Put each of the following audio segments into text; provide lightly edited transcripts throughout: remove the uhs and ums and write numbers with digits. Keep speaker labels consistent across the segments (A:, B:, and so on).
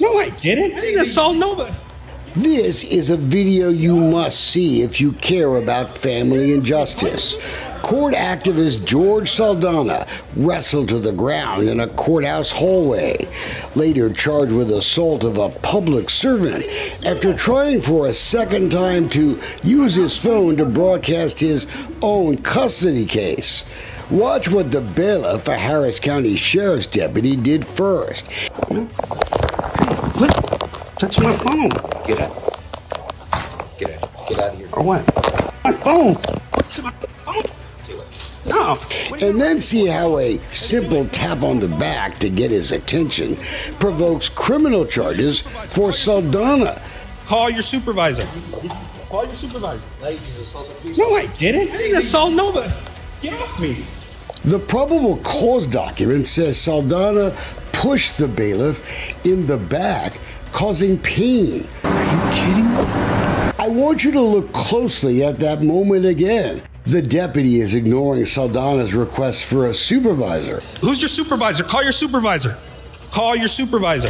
A: No, I didn't. I didn't assault nobody.
B: This is a video you must see if you care about family and justice. Court activist George Saldana wrestled to the ground in a courthouse hallway, later charged with assault of a public servant after trying for a second time to use his phone to broadcast his own custody case. Watch what the bailiff, a Harris County Sheriff's deputy, did first.
A: What? Touch my phone.
C: Get out. Get out. Get out of here.
A: Or what? My phone. To my phone. No.
B: And then see how a simple tap on the back to get his attention provokes criminal charges for Saldana.
A: Call your supervisor. Call your supervisor.
C: Now you just assaulted police.
A: No, I didn't. I didn't assault nobody. Get off me.
B: The probable cause document says Saldana pushed the bailiff in the back, causing pain.
A: Are you kidding?
B: I want you to look closely at that moment again. The deputy is ignoring Saldana's request for a supervisor.
A: Who's your supervisor? Call your supervisor. Call your supervisor.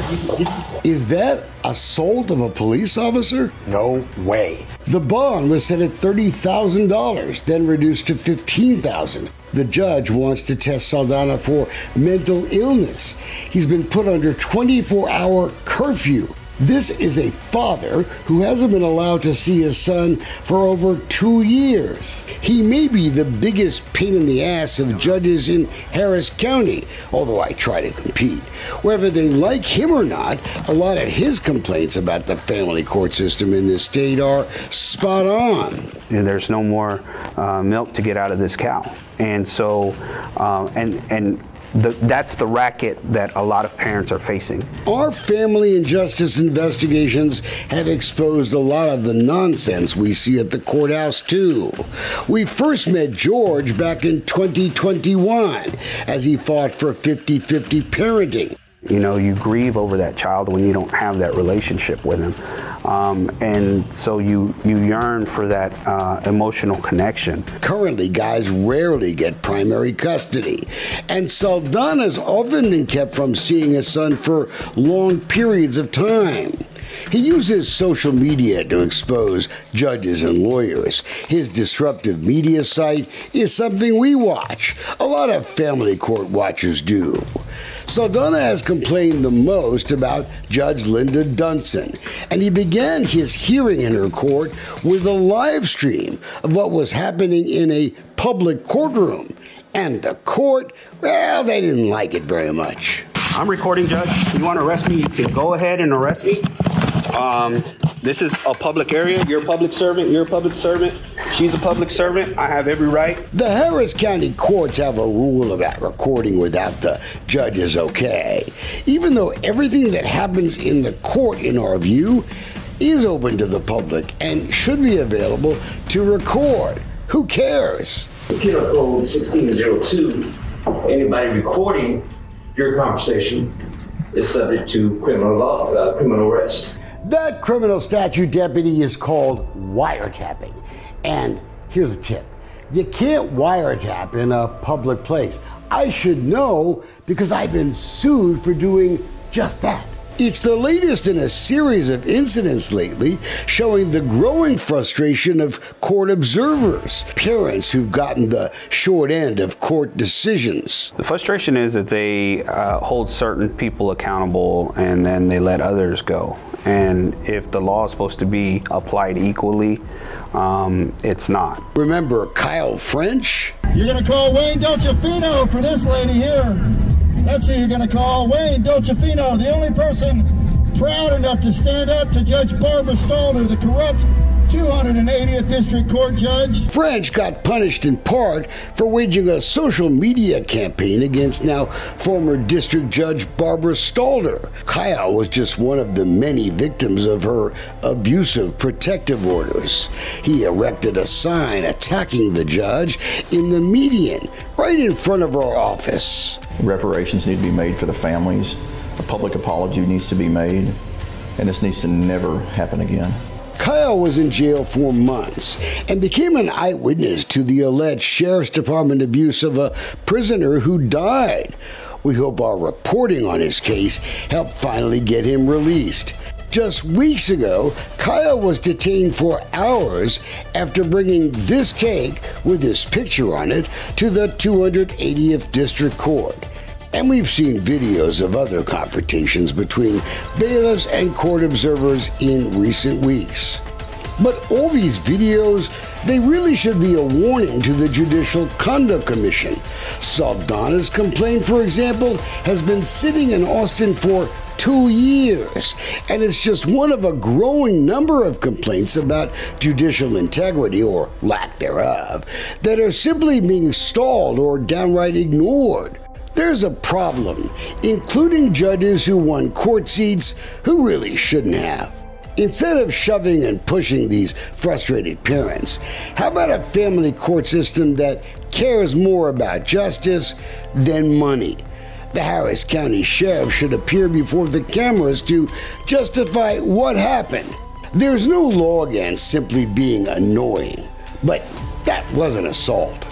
B: Is that assault of a police officer?
D: No way.
B: The bond was set at $30,000, then reduced to $15,000. The judge wants to test Saldana for mental illness. He's been put under 24-hour curfew. This is a father who hasn't been allowed to see his son for over 2 years. He may be the biggest pain in the ass of judges in Harris County, although I try to compete. Whether they like him or not, a lot of his complaints about the family court system in this state are spot on.
E: And there's no more milk to get out of this cow. And so, that's the racket that a lot of parents are facing.
B: Our family and justice investigations have exposed a lot of the nonsense we see at the courthouse, too. We first met George back in 2021 as he fought for 50-50 parenting.
E: You know, you grieve over that child when you don't have that relationship with him. And so you yearn for that emotional connection.
B: Currently, guys rarely get primary custody, and Saldana's often been kept from seeing his son for long periods of time. He uses social media to expose judges and lawyers. His disruptive media site is something we watch. A lot of family court watchers do. Saldana has complained the most about Judge Linda Dunson, and he began his hearing in her court with a live stream of what was happening in a public courtroom. And the court, well, they didn't like it very much.
E: I'm recording, Judge. You want to arrest me? You can go ahead and arrest me. This is a public area. You're a public servant. You're a public servant. She's a public servant. I have every right.
B: The Harris County courts have a rule about recording without the judge's okay, even though everything that happens in the court, in our view, is open to the public and should be available to record. Who cares?
F: Penal Code 1602, anybody recording your conversation is subject to criminal law, criminal arrest.
B: That criminal statute, deputy, is called wiretapping. And here's a tip. You can't wiretap in a public place. I should know because I've been sued for doing just that. It's the latest in a series of incidents lately showing the growing frustration of court observers, parents who've gotten the short end of court decisions.
E: The frustration is that they hold certain people accountable and then they let others go. And if the law is supposed to be applied equally, it's not.
B: Remember Kyle French?
G: You're going to call Wayne Dolcefino for this lady here. That's who you're going to call, Wayne Dolcefino, the only person proud enough to stand up to Judge Barbara Stalder, the corrupt 280th District Court judge.
B: French got punished in part for waging a social media campaign against now former District Judge Barbara Stalder. Kyle was just one of the many victims of her abusive protective orders. He erected a sign attacking the judge in the median, right in front of our office.
H: Reparations need to be made for the families. A public apology needs to be made, and this needs to never happen again.
B: Kyle was in jail for months and became an eyewitness to the alleged Sheriff's Department abuse of a prisoner who died. We hope our reporting on his case helped finally get him released. Just weeks ago, Kyle was detained for hours after bringing this cake with his picture on it to the 280th District Court. And we've seen videos of other confrontations between bailiffs and court observers in recent weeks. But all these videos, they really should be a warning to the Judicial Conduct Commission. Saldana's complaint, for example, has been sitting in Austin for 2 years, and it's just one of a growing number of complaints about judicial integrity, or lack thereof, that are simply being stalled or downright ignored. There's a problem, including judges who won court seats who really shouldn't have. Instead of shoving and pushing these frustrated parents, how about a family court system that cares more about justice than money? The Harris County Sheriff should appear before the cameras to justify what happened. There's no law against simply being annoying, but that wasn't assault.